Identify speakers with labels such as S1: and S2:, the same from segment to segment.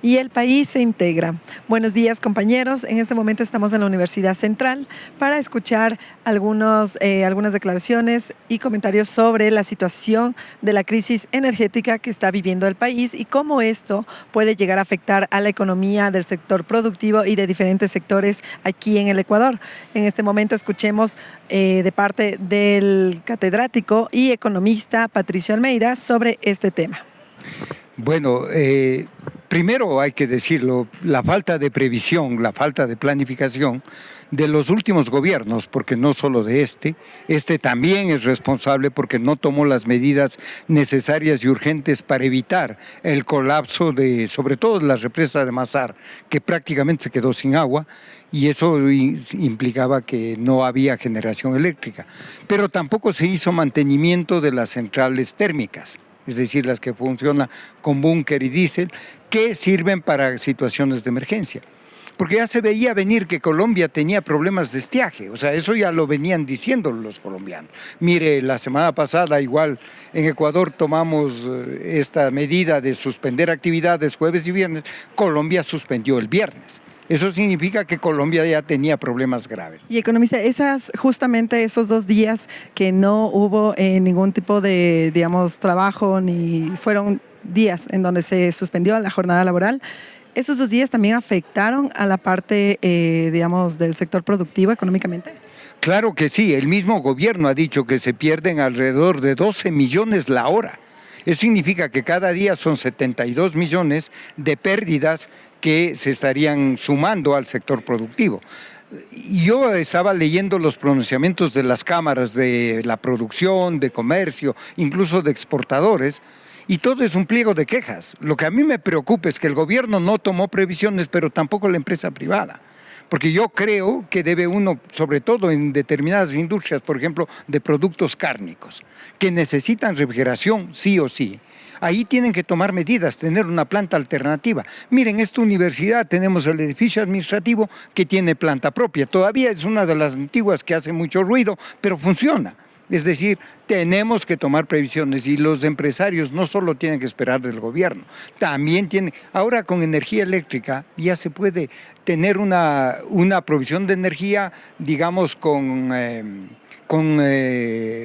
S1: y el país se integra. Buenos días, compañeros. En este momento estamos en la Universidad Central para escuchar algunas declaraciones y comentarios sobre la situación de la crisis energética que está viviendo el país y cómo esto puede llegar a afectar a la economía del sector productivo y de diferentes sectores aquí en el Ecuador. En este momento escuchemos de parte del catedrático y economista Patricio Almeida sobre este tema.
S2: Bueno, primero hay que decirlo, la falta de previsión, la falta de planificación de los últimos gobiernos, porque no solo de este también es responsable porque no tomó las medidas necesarias y urgentes para evitar el colapso de, sobre todo, la represa de Masar, que prácticamente se quedó sin agua, y eso implicaba que no había generación eléctrica. Pero tampoco se hizo mantenimiento de las centrales térmicas, es decir, las que funcionan con búnker y diésel, que sirven para situaciones de emergencia. Porque ya se veía venir que Colombia tenía problemas de estiaje, o sea, eso ya lo venían diciendo los colombianos. Mire, la semana pasada igual en Ecuador tomamos esta medida de suspender actividades jueves y viernes, Colombia suspendió el viernes. Eso significa que Colombia ya tenía problemas graves.
S1: Y economista, justamente esos 2 días que no hubo ningún tipo de, trabajo, ni fueron días en donde se suspendió la jornada laboral, ¿esos 2 días también afectaron a la parte, del sector productivo económicamente?
S2: Claro que sí, el mismo gobierno ha dicho que se pierden alrededor de 12 millones la hora. Eso significa que cada día son 72 millones de pérdidas que se estarían sumando al sector productivo. Yo estaba leyendo los pronunciamientos de las cámaras de la producción, de comercio, incluso de exportadores, y todo es un pliego de quejas. Lo que a mí me preocupa es que el gobierno no tomó previsiones, pero tampoco la empresa privada. Porque yo creo que debe uno, sobre todo en determinadas industrias, por ejemplo, de productos cárnicos, que necesitan refrigeración sí o sí. Ahí tienen que tomar medidas, tener una planta alternativa. Miren, en esta universidad tenemos el edificio administrativo que tiene planta propia. Todavía es una de las antiguas que hace mucho ruido, pero funciona. Es decir, tenemos que tomar previsiones y los empresarios no solo tienen que esperar del gobierno, también tienen, ahora con energía eléctrica ya se puede tener una provisión de energía, digamos, con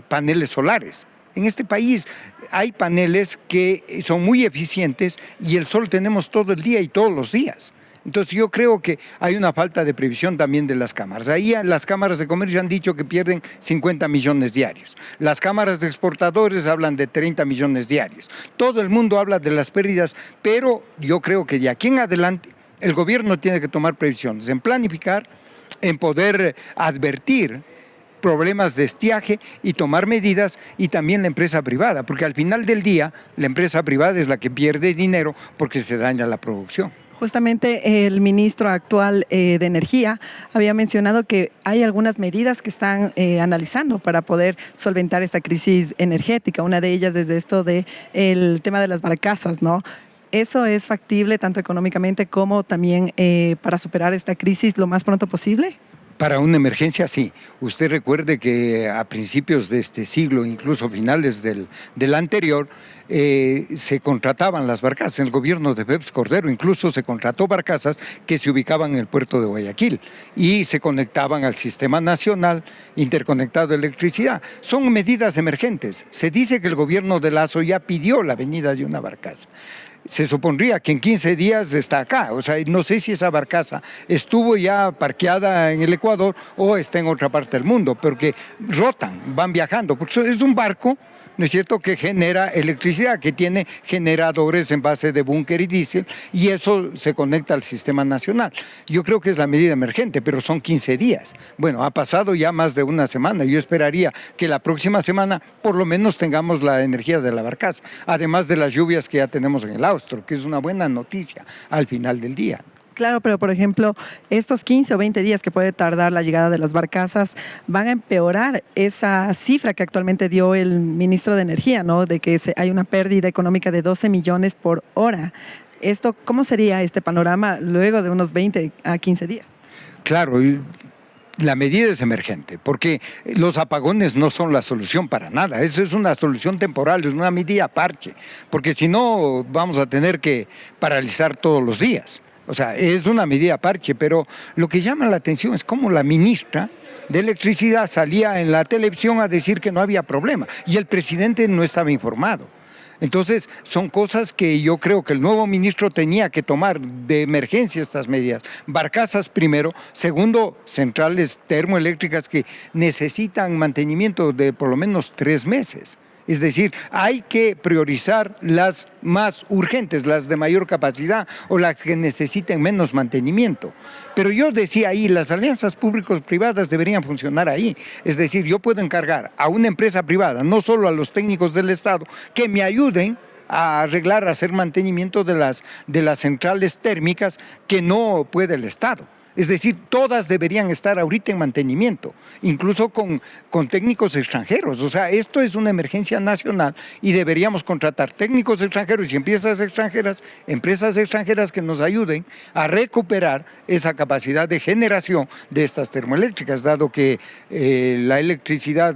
S2: paneles solares. En este país hay paneles que son muy eficientes y el sol tenemos todo el día y todos los días. Entonces yo creo que hay una falta de previsión también de las cámaras. Ahí las cámaras de comercio han dicho que pierden 50 millones diarios. Las cámaras de exportadores hablan de 30 millones diarios. Todo el mundo habla de las pérdidas, pero yo creo que de aquí en adelante el gobierno tiene que tomar previsiones en planificar, en poder advertir problemas de estiaje y tomar medidas, y también la empresa privada, porque al final del día la empresa privada es la que pierde dinero porque se daña la producción.
S1: Justamente el ministro actual de Energía había mencionado que hay algunas medidas que están analizando para poder solventar esta crisis energética. Una de ellas es esto del tema de las barcazas, ¿no? ¿Eso es factible tanto económicamente como también para superar esta crisis lo más pronto posible?
S2: Para una emergencia, sí. Usted recuerde que a principios de este siglo, incluso finales del anterior, se contrataban las barcazas. En el gobierno de Félix Cordero incluso se contrató barcazas que se ubicaban en el puerto de Guayaquil y se conectaban al sistema nacional interconectado de electricidad. Son medidas emergentes. Se dice que el gobierno de Lazo ya pidió la venida de una barcaza. Se supondría que en 15 días está acá, o sea, no sé si esa barcaza estuvo ya parqueada en el Ecuador o está en otra parte del mundo, porque rotan, van viajando, porque es un barco, ¿no es cierto?, que genera electricidad, que tiene generadores en base de búnker y diésel, y eso se conecta al sistema nacional. Yo creo que es la medida emergente, pero son 15 días. Bueno, ha pasado ya más de una semana. Yo esperaría que la próxima semana por lo menos tengamos la energía de la barcaza, además de las lluvias que ya tenemos en el Austro, que es una buena noticia al final del día.
S1: Claro, pero por ejemplo, estos 15 o 20 días que puede tardar la llegada de las barcazas van a empeorar esa cifra que actualmente dio el ministro de Energía, ¿no? De que hay una pérdida económica de 12 millones por hora. ¿Cómo sería este panorama luego de unos 20 a 15 días?
S2: Claro, La medida es emergente, porque los apagones no son la solución para nada. Eso es una solución temporal, es una medida parche, porque si no vamos a tener que paralizar todos los días. O sea, es una medida parche, pero lo que llama la atención es cómo la ministra de Electricidad salía en la televisión a decir que no había problema y el presidente no estaba informado. Entonces, son cosas que yo creo que el nuevo ministro tenía que tomar de emergencia estas medidas. Barcazas primero, segundo, centrales termoeléctricas que necesitan mantenimiento de por lo menos 3 meses. Es decir, hay que priorizar las más urgentes, las de mayor capacidad o las que necesiten menos mantenimiento. Pero yo decía ahí, las alianzas públicos-privadas deberían funcionar ahí. Es decir, yo puedo encargar a una empresa privada, no solo a los técnicos del Estado, que me ayuden a arreglar, a hacer mantenimiento de las centrales térmicas que no puede el Estado. Es decir, todas deberían estar ahorita en mantenimiento, incluso con técnicos extranjeros. O sea, esto es una emergencia nacional y deberíamos contratar técnicos extranjeros y empresas extranjeras que nos ayuden a recuperar esa capacidad de generación de estas termoeléctricas, dado que la electricidad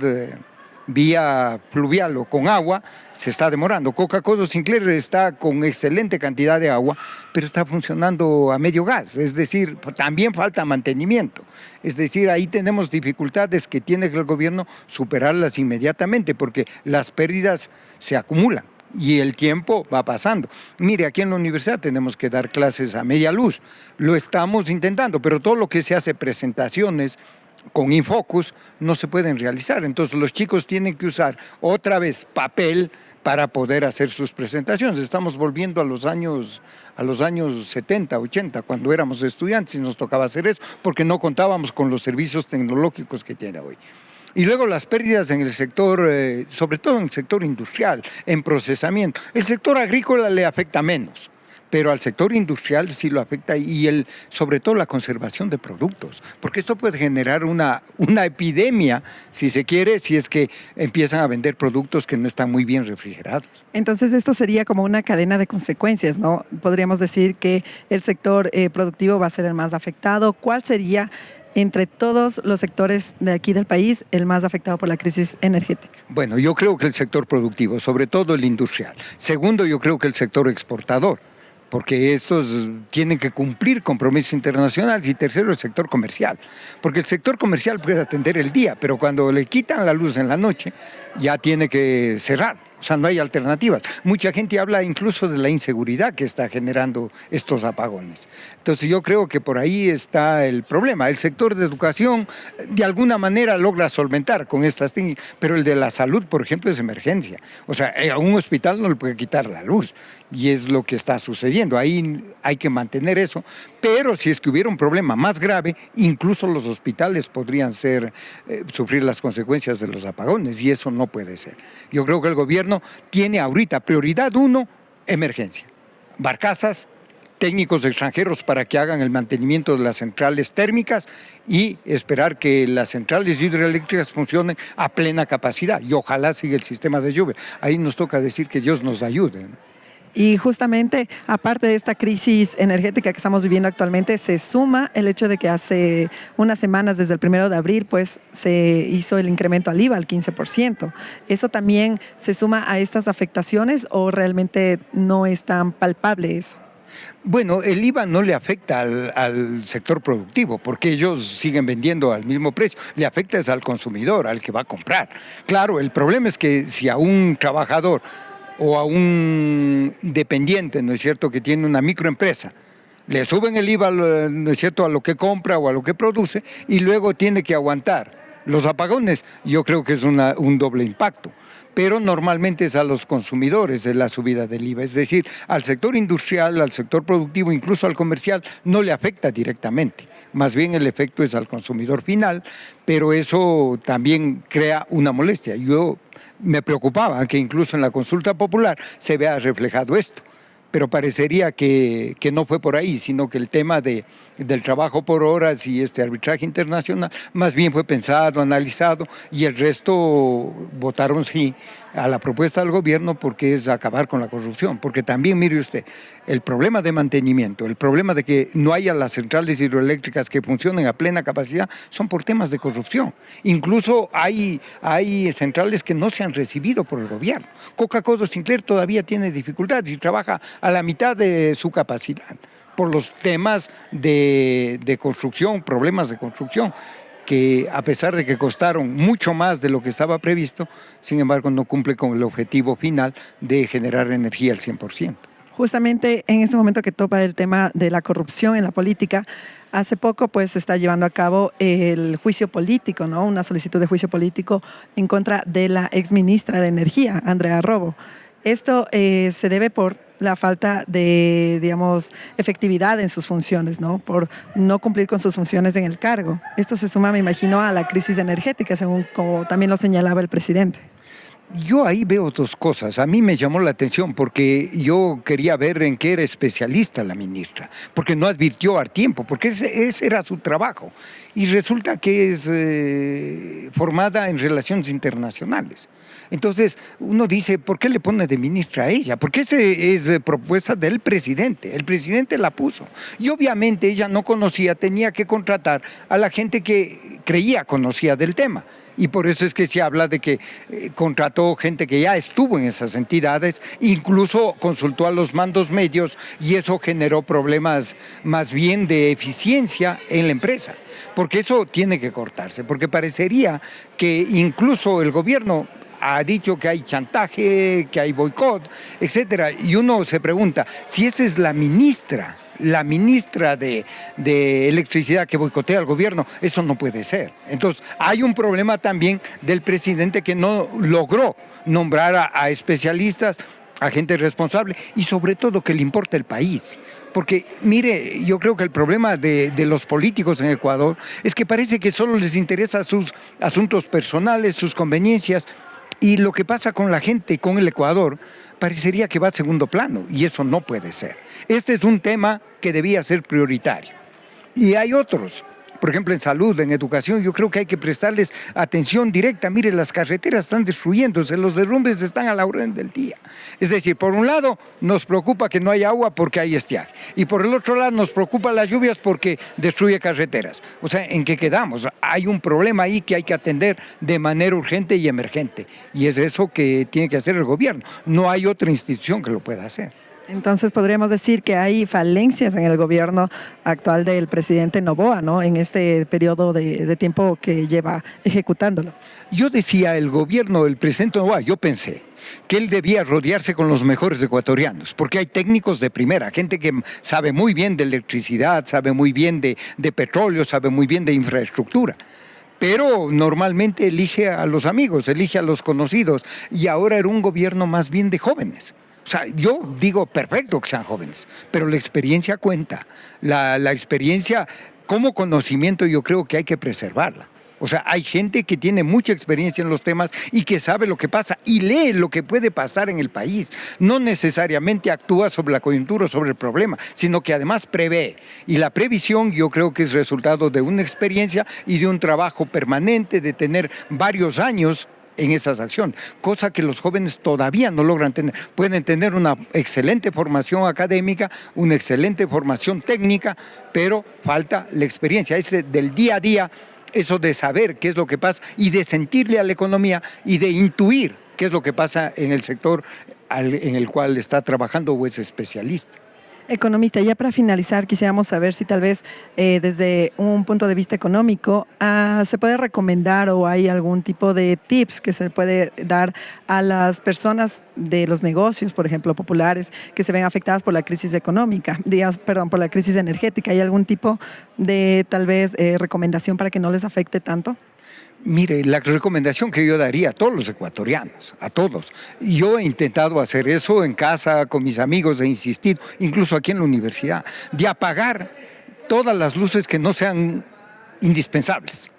S2: vía fluvial o con agua se está demorando. Coca-Cola Sinclair está con excelente cantidad de agua, pero está funcionando a medio gas, es decir, también falta mantenimiento. Es decir, ahí tenemos dificultades que tiene el gobierno superarlas inmediatamente porque las pérdidas se acumulan y el tiempo va pasando. Mire, aquí en la universidad tenemos que dar clases a media luz, lo estamos intentando, pero todo lo que se hace, presentaciones, con Infocus no se pueden realizar. Entonces los chicos tienen que usar otra vez papel para poder hacer sus presentaciones. Estamos volviendo a los años 70, 80, cuando éramos estudiantes y nos tocaba hacer eso, porque no contábamos con los servicios tecnológicos que tiene hoy. Y luego las pérdidas en el sector, sobre todo en el sector industrial, en procesamiento. El sector agrícola le afecta menos, pero al sector industrial sí lo afecta y sobre todo la conservación de productos, porque esto puede generar una epidemia, si se quiere, si es que empiezan a vender productos que no están muy bien refrigerados.
S1: Entonces esto sería como una cadena de consecuencias, ¿no? Podríamos decir que el sector productivo va a ser el más afectado. ¿Cuál sería, entre todos los sectores de aquí del país, el más afectado por la crisis energética?
S2: Bueno, yo creo que el sector productivo, sobre todo el industrial. Segundo, yo creo que el sector exportador, porque estos tienen que cumplir compromisos internacionales. Y tercero, el sector comercial, porque el sector comercial puede atender el día, pero cuando le quitan la luz en la noche, ya tiene que cerrar. O sea, no hay alternativas. Mucha gente habla incluso de la inseguridad que está generando estos apagones. Entonces yo creo que por ahí está el problema. El sector de educación de alguna manera logra solventar con estas técnicas, pero el de la salud, por ejemplo, es emergencia. O sea, a un hospital no le puede quitar la luz y es lo que está sucediendo. Ahí hay que mantener eso, pero si es que hubiera un problema más grave, incluso los hospitales podrían sufrir las consecuencias de los apagones y eso no puede ser. Yo creo que el gobierno tiene ahorita prioridad 1, emergencia. Barcazas, técnicos extranjeros para que hagan el mantenimiento de las centrales térmicas y esperar que las centrales hidroeléctricas funcionen a plena capacidad y ojalá siga el sistema de lluvia. Ahí nos toca decir que Dios nos ayude, ¿no?
S1: Y justamente, aparte de esta crisis energética que estamos viviendo actualmente, se suma el hecho de que hace unas semanas, desde el 1 de abril, pues se hizo el incremento al IVA al 15%. ¿Eso también se suma a estas afectaciones o realmente no es tan palpable eso?
S2: Bueno, el IVA no le afecta al sector productivo porque ellos siguen vendiendo al mismo precio. Le afecta es al consumidor, al que va a comprar. Claro, el problema es que si a un trabajador o a un dependiente, ¿no es cierto?, que tiene una microempresa, le suben el IVA, ¿no es cierto?, a lo que compra o a lo que produce y luego tiene que aguantar los apagones. Yo creo que es un doble impacto. Pero normalmente es a los consumidores la subida del IVA. Es decir, al sector industrial, al sector productivo, incluso al comercial, no le afecta directamente. Más bien el efecto es al consumidor final, pero eso también crea una molestia. Yo me preocupaba que incluso en la consulta popular se vea reflejado esto. Pero parecería que no fue por ahí, sino que el tema del trabajo por horas y este arbitraje internacional más bien fue pensado, analizado y el resto votaron sí a la propuesta del gobierno porque es acabar con la corrupción. Porque también, mire usted, el problema de mantenimiento, el problema de que no haya las centrales hidroeléctricas que funcionen a plena capacidad, son por temas de corrupción. Incluso hay centrales que no se han recibido por el gobierno. Coca-Cola Sinclair todavía tiene dificultades y trabaja a la mitad de su capacidad por los temas de construcción, problemas de construcción, que a pesar de que costaron mucho más de lo que estaba previsto, sin embargo no cumple con el objetivo final de generar energía al 100%.
S1: Justamente en este momento que topa el tema de la corrupción en la política, hace poco pues se está llevando a cabo el juicio político, ¿no? Una solicitud de juicio político en contra de la exministra de Energía, Andrea Robo. Esto se debe por la falta de, digamos, efectividad en sus funciones, ¿no? Por no cumplir con sus funciones en el cargo. Esto se suma, me imagino, a la crisis energética, según como también lo señalaba el presidente.
S2: Yo ahí veo dos cosas. A mí me llamó la atención porque yo quería ver en qué era especialista la ministra, porque no advirtió a tiempo, porque ese era su trabajo. Y resulta que es formada en relaciones internacionales. Entonces uno dice, ¿por qué le pone de ministra a ella? Porque esa es propuesta del presidente, el presidente la puso. Y obviamente ella no conocía, tenía que contratar a la gente que creía conocía del tema. Y por eso es que se habla de que contrató gente que ya estuvo en esas entidades, incluso consultó a los mandos medios y eso generó problemas más bien de eficiencia en la empresa. Porque eso tiene que cortarse, porque parecería que incluso el gobierno ha dicho que hay chantaje, que hay boicot, etcétera. Y uno se pregunta, si esa es la ministra de electricidad que boicotea al gobierno, eso no puede ser. Entonces, hay un problema también del presidente que no logró nombrar a especialistas, a gente responsable y sobre todo que le importa el país. Porque, mire, yo creo que el problema de los políticos en Ecuador es que parece que solo les interesa sus asuntos personales, sus conveniencias. Y lo que pasa con la gente, con el Ecuador, parecería que va a segundo plano, y eso no puede ser. Este es un tema que debía ser prioritario. Y hay otros, por ejemplo, en salud, en educación, yo creo que hay que prestarles atención directa. Mire, las carreteras están destruyéndose, los derrumbes están a la orden del día. Es decir, por un lado nos preocupa que no haya agua porque hay estiaje, y por el otro lado nos preocupan las lluvias porque destruye carreteras. O sea, ¿en qué quedamos? Hay un problema ahí que hay que atender de manera urgente y emergente, y es eso que tiene que hacer el gobierno. No hay otra institución que lo pueda hacer.
S1: Entonces podríamos decir que hay falencias en el gobierno actual del presidente Noboa, ¿no? En este periodo de tiempo que lleva ejecutándolo.
S2: Yo decía, el gobierno del presidente Noboa, yo pensé que él debía rodearse con los mejores ecuatorianos, porque hay técnicos de primera, gente que sabe muy bien de electricidad, sabe muy bien de petróleo, sabe muy bien de infraestructura. Pero normalmente elige a los amigos, elige a los conocidos, y ahora era un gobierno más bien de jóvenes. O sea, yo digo perfecto que sean jóvenes, pero la experiencia cuenta. La experiencia como conocimiento yo creo que hay que preservarla. O sea, hay gente que tiene mucha experiencia en los temas y que sabe lo que pasa y lee lo que puede pasar en el país. No necesariamente actúa sobre la coyuntura o sobre el problema, sino que además prevé. Y la previsión yo creo que es resultado de una experiencia y de un trabajo permanente, de tener varios años en esas acciones, cosa que los jóvenes todavía no logran tener. Pueden tener una excelente formación académica, una excelente formación técnica, pero falta la experiencia, ese del día a día, eso de saber qué es lo que pasa y de sentirle a la economía y de intuir qué es lo que pasa en el sector en el cual está trabajando o es especialista.
S1: Economista, ya para finalizar, quisiéramos saber si tal vez desde un punto de vista económico se puede recomendar o hay algún tipo de tips que se puede dar a las personas de los negocios, por ejemplo, populares, que se ven afectadas por la crisis económica, por la crisis energética. ¿Hay algún tipo de tal vez recomendación para que no les afecte tanto?
S2: Mire, la recomendación que yo daría a todos los ecuatorianos, a todos. Yo he intentado hacer eso en casa, con mis amigos, he insistido, incluso aquí en la universidad, de apagar todas las luces que no sean indispensables.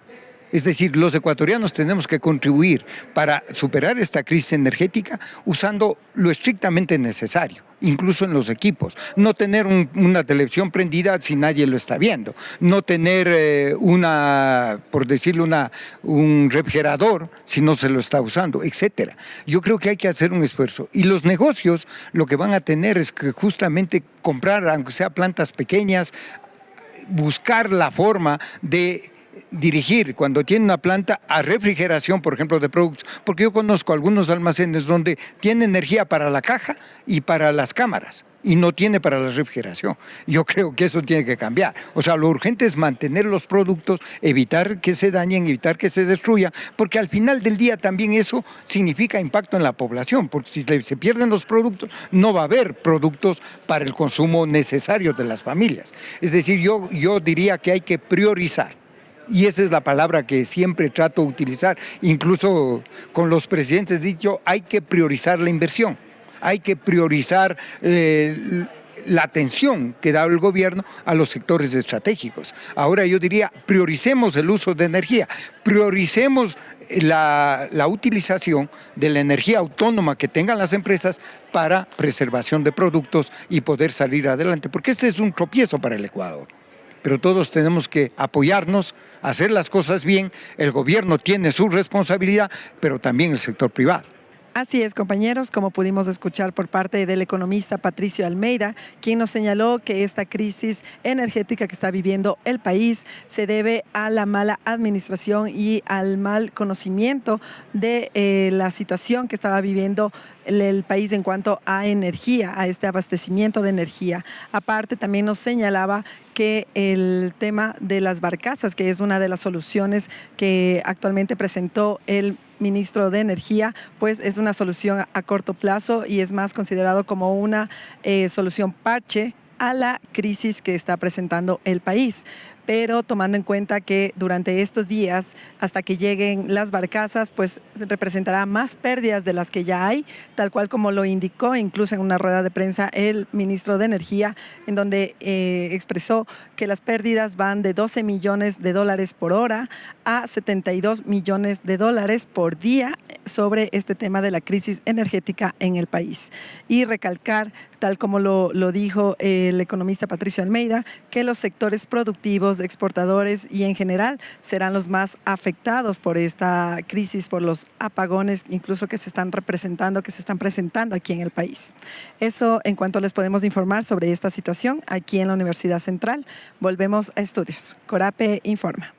S2: Es decir, los ecuatorianos tenemos que contribuir para superar esta crisis energética usando lo estrictamente necesario, incluso en los equipos. No tener una televisión prendida si nadie lo está viendo. No tener por decirlo, un refrigerador si no se lo está usando, etc. Yo creo que hay que hacer un esfuerzo. Y los negocios lo que van a tener es que justamente comprar, aunque sea plantas pequeñas, buscar la forma de dirigir cuando tiene una planta a refrigeración, por ejemplo, de productos, porque yo conozco algunos almacenes donde tiene energía para la caja y para las cámaras y no tiene para la refrigeración. Yo creo que eso tiene que cambiar. O sea, lo urgente es mantener los productos, evitar que se dañen, evitar que se destruyan, porque al final del día también eso significa impacto en la población, porque si se pierden los productos, no va a haber productos para el consumo necesario de las familias. Es decir, yo diría que hay que priorizar. Y esa es la palabra que siempre trato de utilizar, incluso con los presidentes he dicho, hay que priorizar la inversión, hay que priorizar la atención que da el gobierno a los sectores estratégicos. Ahora yo diría, prioricemos el uso de energía, prioricemos la utilización de la energía autónoma que tengan las empresas para preservación de productos y poder salir adelante, porque este es un tropiezo para el Ecuador. Pero todos tenemos que apoyarnos, hacer las cosas bien. El gobierno tiene su responsabilidad, pero también el sector privado.
S1: Así es, compañeros, como pudimos escuchar por parte del economista Patricio Almeida, quien nos señaló que esta crisis energética que está viviendo el país se debe a la mala administración y al mal conocimiento de la situación que estaba viviendo el país en cuanto a energía, a este abastecimiento de energía. Aparte, también nos señalaba que el tema de las barcazas, que es una de las soluciones que actualmente presentó el ministro de Energía, pues es una solución a corto plazo y es más considerado como una solución parche a la crisis que está presentando el país. Pero tomando en cuenta que durante estos días, hasta que lleguen las barcazas, pues representará más pérdidas de las que ya hay, tal cual como lo indicó incluso en una rueda de prensa el ministro de Energía, en donde expresó que las pérdidas van de $12 millones por hora a $72 millones por día sobre este tema de la crisis energética en el país. Y recalcar, tal como lo dijo el economista Patricio Almeida, que los sectores productivos, exportadores y en general serán los más afectados por esta crisis, por los apagones incluso que se están presentando aquí en el país. Eso en cuanto les podemos informar sobre esta situación aquí en la Universidad Central. Volvemos a estudios. Corape informa.